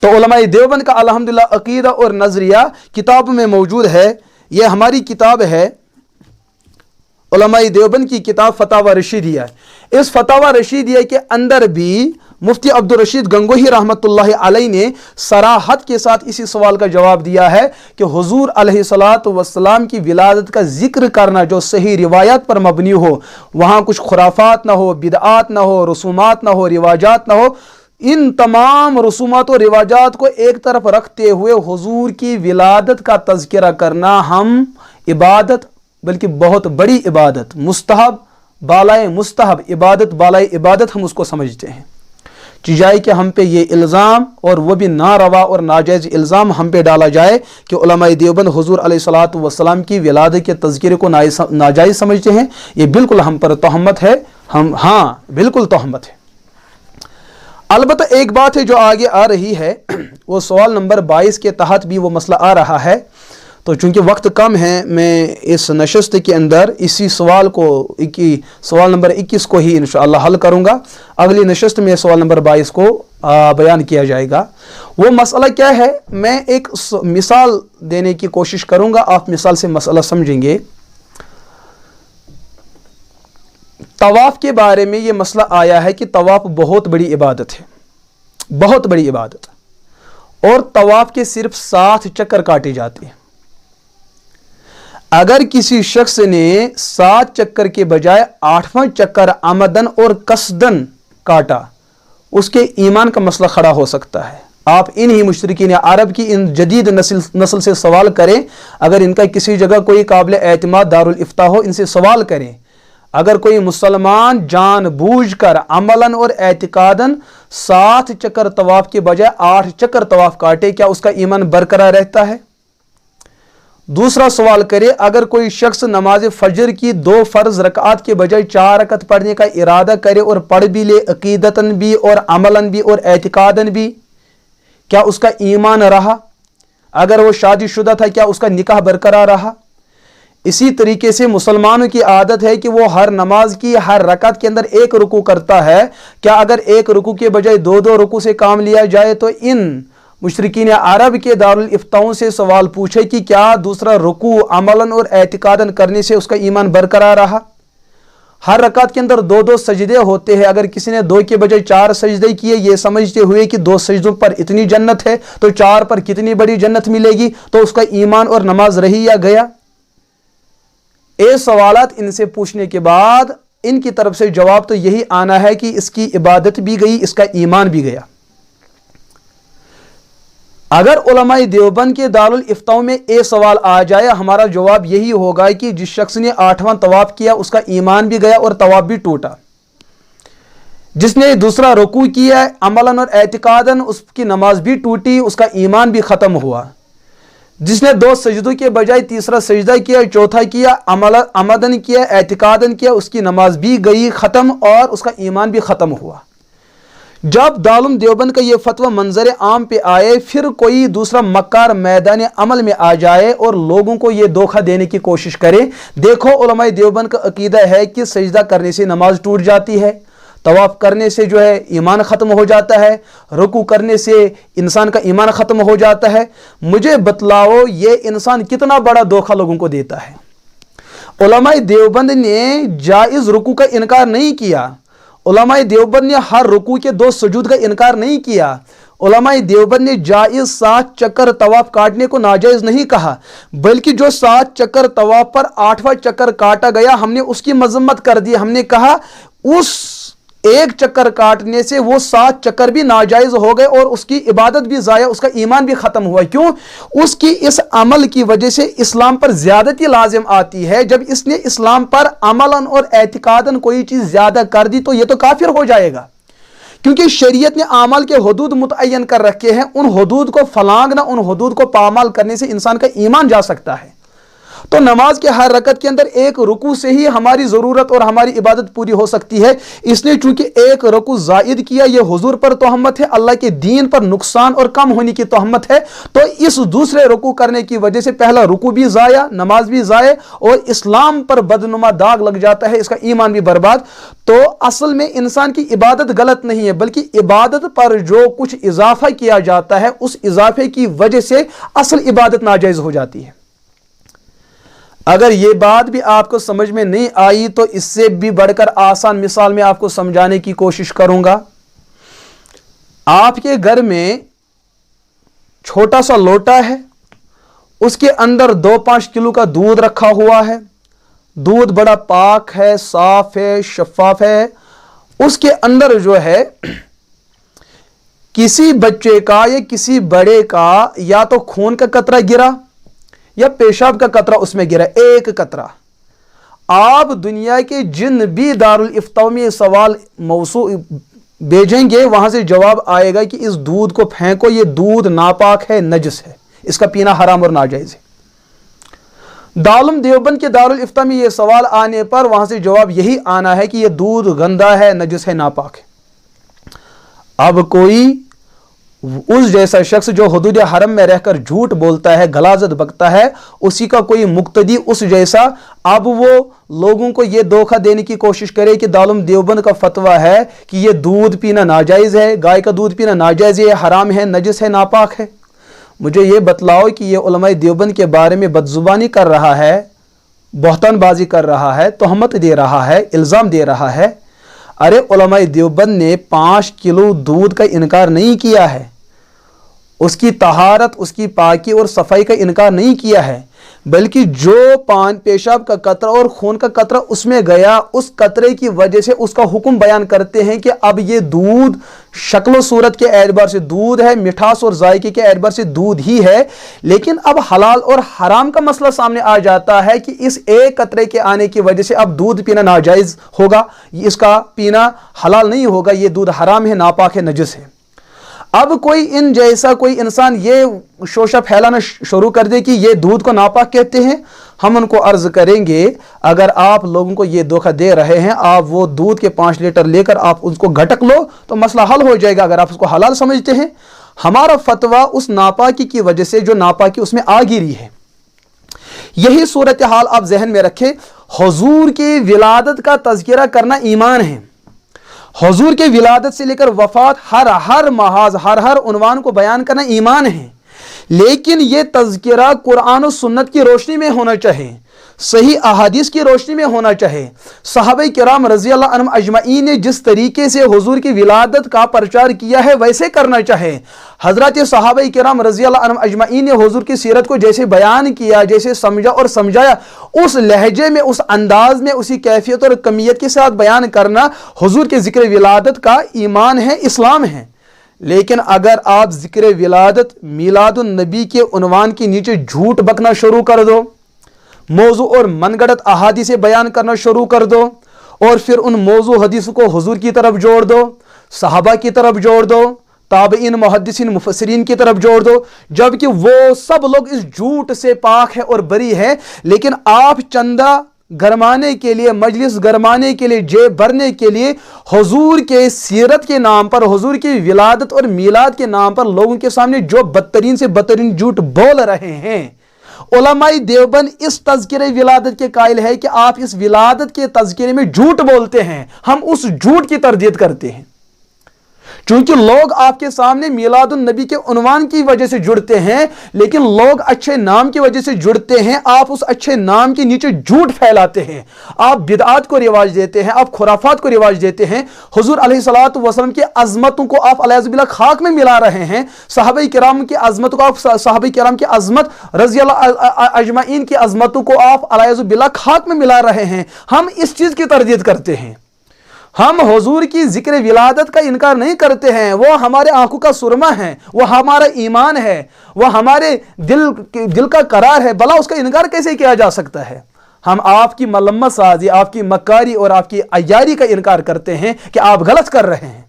تو علماء دیوبند کا الحمدللہ عقیدہ اور نظریہ کتاب میں موجود ہے. یہ ہماری کتاب ہے علماء دیوبند کی کتاب فتاوی رشیدیہ. اس فتاوی رشیدیہ کے اندر بھی مفتی عبدالرشید گنگوہی رحمۃ اللہ علیہ نے صراحت کے ساتھ اسی سوال کا جواب دیا ہے کہ حضور علیہ الصلاۃ والسلام کی ولادت کا ذکر کرنا جو صحیح روایات پر مبنی ہو، وہاں کچھ خرافات نہ ہو، بدعات نہ ہو، رسومات نہ ہو، رواجات نہ ہو، ان تمام رسومات و رواجات کو ایک طرف رکھتے ہوئے حضور کی ولادت کا تذکرہ کرنا ہم عبادت، بلکہ بہت بڑی عبادت، مستحب بالائے مستحب، عبادت بالائے عبادت ہم اس کو سمجھتے ہیں. چیزائے کہ ہم پہ یہ الزام، اور وہ بھی ناروا اور ناجائز الزام ہم پہ ڈالا جائے کہ علماء دیوبند حضور علیہ الصلاۃ والسلام کی ولادت کے تذکرے کو ناجائز سمجھتے ہیں، یہ بالکل ہم پر تہمت ہے. ہاں بالکل تہمت ہے. البتہ ایک بات ہے جو آگے آ رہی ہے، وہ سوال نمبر 22 کے تحت بھی وہ مسئلہ آ رہا ہے. تو چونکہ وقت کم ہے، میں اس نشست کے اندر اسی سوال کو سوال نمبر 21 کو ہی انشاءاللہ حل کروں گا. اگلی نشست میں سوال نمبر 22 کو بیان کیا جائے گا. وہ مسئلہ کیا ہے، میں ایک مثال دینے کی کوشش کروں گا، آپ مثال سے مسئلہ سمجھیں گے. طواف کے بارے میں یہ مسئلہ آیا ہے کہ طواف بہت بڑی عبادت ہے، بہت بڑی عبادت، اور طواف کے صرف 7 چکر کاٹے جاتے ہیں. اگر کسی شخص نے 7 چکر کے بجائے 8واں چکر عمدن اور قصدن کاٹا، اس کے ایمان کا مسئلہ کھڑا ہو سکتا ہے. آپ انہی مشرکین عرب کی ان جدید نسل سے سوال کریں، اگر ان کا کسی جگہ کوئی قابل اعتماد دارالافتاء ہو، ان سے سوال کریں. اگر کوئی مسلمان جان بوجھ کر عملاً اور اعتقاداً 7 چکر طواف کے بجائے 8 چکر طواف کاٹے، کیا اس کا ایمان برقرار رہتا ہے؟ دوسرا سوال کرے، اگر کوئی شخص نماز فجر کی 2 فرض رکعات کے بجائے 4 رکعت پڑھنے کا ارادہ کرے اور پڑھ بھی لے، عقیدتاً بھی اور عملاً بھی اور اعتقاداً بھی، کیا اس کا ایمان رہا؟ اگر وہ شادی شدہ تھا، کیا اس کا نکاح برقرار رہا؟ اسی طریقے سے مسلمانوں کی عادت ہے کہ وہ ہر نماز کی ہر رکعت کے اندر 1 رکوع کرتا ہے. کیا اگر 1 رکوع کے بجائے 2 رکوع سے کام لیا جائے تو ان مشرکین عرب کے دارالافتاؤں سے سوال پوچھے کہ کیا دوسرا رکوع عملاً اور اعتقاداً کرنے سے اس کا ایمان برقرار رہا؟ ہر رکعت کے اندر 2 سجدے ہوتے ہیں. اگر کسی نے 2 کے بجائے 4 سجدے کیے، یہ سمجھتے ہوئے کہ 2 سجدوں پر اتنی جنت ہے تو 4 پر کتنی بڑی جنت ملے گی، تو اس کا ایمان اور نماز رہی یا گیا؟ یہ سوالات ان سے پوچھنے کے بعد ان کی طرف سے جواب تو یہی آنا ہے کہ اس کی عبادت بھی گئی، اس کا ایمان بھی گیا. اگر علماء دیوبند کے دارالافتاء میں یہ سوال آ جائے، ہمارا جواب یہی ہوگا کہ جس شخص نے 8واں طواف کیا اس کا ایمان بھی گیا اور طواف بھی ٹوٹا. جس نے دوسرا رکوع کیا عملاً اور اعتقاداً، اس کی نماز بھی ٹوٹی، اس کا ایمان بھی ختم ہوا. جس نے 2 سجدوں کے بجائے تیسرا سجدہ کیا، چوتھا کیا، عمدن کیا، اعتقاداً کیا، اس کی نماز بھی گئی ختم اور اس کا ایمان بھی ختم ہوا. جب دارالعلوم دیوبند کا یہ فتویٰ منظر عام پہ آئے، پھر کوئی دوسرا مکار میدان عمل میں آ جائے اور لوگوں کو یہ دھوکہ دینے کی کوشش کرے، دیکھو علماء دیوبند کا عقیدہ ہے کہ سجدہ کرنے سے نماز ٹوٹ جاتی ہے، طواف کرنے سے جو ہے ایمان ختم ہو جاتا ہے، رکوع کرنے سے انسان کا ایمان ختم ہو جاتا ہے. مجھے بتلاؤ یہ انسان کتنا بڑا دھوکہ لوگوں کو دیتا ہے. علماء دیوبند نے جائز رکوع کا انکار نہیں کیا، علماء دیوبند نے ہر رکوع کے 2 سجود کا انکار نہیں کیا، علماء دیوبند نے جائز 7 چکر طواف کاٹنے کو ناجائز نہیں کہا، بلکہ جو 7 چکر طواف پر 8واں چکر کاٹا گیا، ہم نے اس کی مذمت کر دی. ہم نے کہا اس 1 چکر کاٹنے سے وہ 7 چکر بھی ناجائز ہو گئے اور اس کی عبادت بھی ضائع، اس کا ایمان بھی ختم ہوا. کیوں؟ اس کی اس عمل کی وجہ سے اسلام پر زیادتی لازم آتی ہے. جب اس نے اسلام پر عملاً اور اعتقاداً کوئی چیز زیادہ کر دی تو یہ تو کافر ہو جائے گا، کیونکہ شریعت نے اعمال کے حدود متعین کر رکھے ہیں. ان حدود کو پھلانگنا، ان حدود کو پامال کرنے سے انسان کا ایمان جا سکتا ہے. तो नमाज के हर रकत के अंदर एक रुकू से ही हमारी ज़रूरत और हमारी इबादत पूरी हो सकती है। इसलिए चूंकि एक रुकू ज़ायद किया, यह हुजूर पर तोहमत है, अल्लाह के दीन पर नुकसान और कम होने की तोहमत है। तो इस दूसरे रुकू करने की वजह से पहला रुकू भी ज़ाया, नमाज भी ज़ाया और इस्लाम पर बदनुमा दाग लग जाता है, इसका ईमान भी बर्बाद। तो असल में इंसान की इबादत गलत नहीं है, बल्कि इबादत पर जो कुछ इजाफा किया जाता है उस इजाफे की वजह से असल इबादत नाजायज हो जाती है। अगर ये बात भी आपको समझ में नहीं आई तो इससे भी बढ़कर आसान मिसाल में आपको समझाने की कोशिश करूंगा। आपके घर में छोटा सा लोटा है, उसके अंदर 2-5 किलो का दूध रखा हुआ है। दूध बड़ा पाक है, साफ है, शफाफ है। उसके अंदर जो है किसी बच्चे का या किसी बड़े का या तो खून का कतरा गिरा या पेशाब का कतरा उसमें गिरा, एक कतरा। आप दुनिया के जिन भी दारुल इफ्ता में सवाल मौसू भेजेंगे, वहां से जवाब आएगा कि इस दूध को फेंको, ये दूध नापाक है, नजस है, इसका पीना हराम और नाजायज है। दारुल देवबंद के दारुल इफ्ता में यह सवाल आने पर वहां से जवाब यही आना है कि यह दूध गंदा है, नजस है, नापाक है। अब कोई उस जैसा शख्स जो हुदूद हरम में रहकर झूठ बोलता है, गलाजत बकता है, उसी का कोई मुक्तदी उस जैसा अब वो लोगों को ये धोखा देने की कोशिश करे कि दारुल देवबंद का फतवा है कि ये दूध पीना नाजायज है, गाय का दूध पीना नाजायज है, हराम है, नजस है, नापाक है। मुझे ये बतलाओ कि ये उलमाए देवबंद के बारे में बदजुबानी कर रहा है, बहतानबाजी कर रहा है, तोहमत दे रहा है, इल्ज़ाम दे रहा है। अरे उलमाए देवबंद ने 5 किलो दूध का इनकार नहीं किया है, उसकी तहारत, उसकी पाकी और सफाई का इनकार नहीं किया है, बल्कि जो पेशाब का कतरा और खून का कतरा उसमें गया, उस कतरे की वजह से उसका हुक्म बयान करते हैं कि अब ये दूध शक्ल सूरत के एतबार से दूध है, मिठास और जायके के एतबार से दूध ही है। लेकिन अब हलाल और हराम का मसला सामने आ जाता है कि इस एक कतरे के आने की वजह से अब दूध पीना नाजायज होगा, इसका पीना हलाल नहीं होगा, ये दूध हराम है, नापाक है, नजस है। अब कोई इन जैसा कोई इंसान ये शोशा फैलाना शुरू कर दे कि ये दूध को नापाक कहते हैं, हम उनको अर्ज करेंगे अगर आप लोगों को ये धोखा दे रहे हैं, आप वो दूध के 5 लीटर लेकर आप उसको घटक लो तो मसला हल हो जाएगा, अगर आप उसको हलाल समझते हैं। हमारा फतवा उस नापाकी की वजह से जो नापाकी उसमें आ गिरी है, यही सूरत हाल आप जहन में रखें। हुजूर की विलादत का तज़किरा करना ईमान है। हुजूर के विलादत से लेकर वफात हर महाज हर उन्वान को बयान करना ईमान है। लेकिन यह तज़किरा कुरान और सुन्नत की रोशनी में होना चाहिए, सही अहादीस की रोशनी में होना चाहिए। सहाबा किराम रज़ी अल्लाह अन्हुम अजमईन ने जिस तरीके से हुजूर की विलादत का प्रचार किया है वैसे करना चाहिए। हजरत सहाबा किराम रज़ी अल्लाह अन्हुम अजमईन ने हुजूर की सीरत को जैसे बयान किया, जैसे समझा और समझाया, उस लहजे में, उस अंदाज में, उसी कैफियत और कमियत के साथ बयान करना हुजूर के जिक्र विलादत का ईमान है, इस्लाम है। लेकिन अगर आप जिक्र विलादत मिलादुन नबी के उन्वान के नीचे झूठ बकना शुरू कर दो, मौजू और मनगढ़ंत अहादीस बयान करना शुरू कर दो और फिर उन मौजू हदीस को हुजूर की तरफ जोड़ दो, सहाबा की तरफ जोड़ दो, ताबईन, मुहद्दिसीन, मुफस्सिरीन की तरफ जोड़ दो, जबकि वो सब लोग इस झूठ से पाक है और बरी है, लेकिन आप चंदा गरमाने के लिए, मजलिस गरमाने के लिए, जेब भरने के लिए हुजूर के सीरत के नाम पर, हुजूर की विलादत और मीलाद के नाम पर लोगों के सामने जो बदतरीन से बदतरीन झूठ बोल रहे हैं। उलमाए देवबंद इस तज़किरे विलादत के कायल है कि आप इस विलादत के तज़किरे में झूठ बोलते हैं, हम उस झूठ की तरदीद करते हैं। चूंकि लोग आपके सामने मिलादुन नबी के उन्वान की वजह से जुड़ते हैं, लेकिन लोग अच्छे नाम की वजह से जुड़ते हैं, आप उस अच्छे नाम के नीचे झूठ फैलाते हैं, आप बिदआत को रिवाज देते हैं, आप खुराफात को रिवाज देते हैं, हुजूर अलैहिस्सलातु वस्सलाम की अजमतों को आप अलैहिस्सलाम खाक में मिला रहे हैं, सहाबा किराम की अजमत को आप, सहाबा किराम की अजमत रज़ी अल्लाह अजमईन की अजमतों को आप अलैहिस्सलाम खाक में मिला रहे हैं। हम इस चीज की तरदीद करते हैं। हम हुजूर की जिक्र विलादत का इनकार नहीं करते हैं, वो हमारे आंखों का सुरमा है, वो हमारा ईमान है, वो हमारे दिल का करार है, भला उसका इनकार कैसे किया जा सकता है। हम आपकी मलम्मत साजी, आपकी मक्कारी और आपकी अय्यारी का इनकार करते हैं कि आप गलत कर रहे हैं।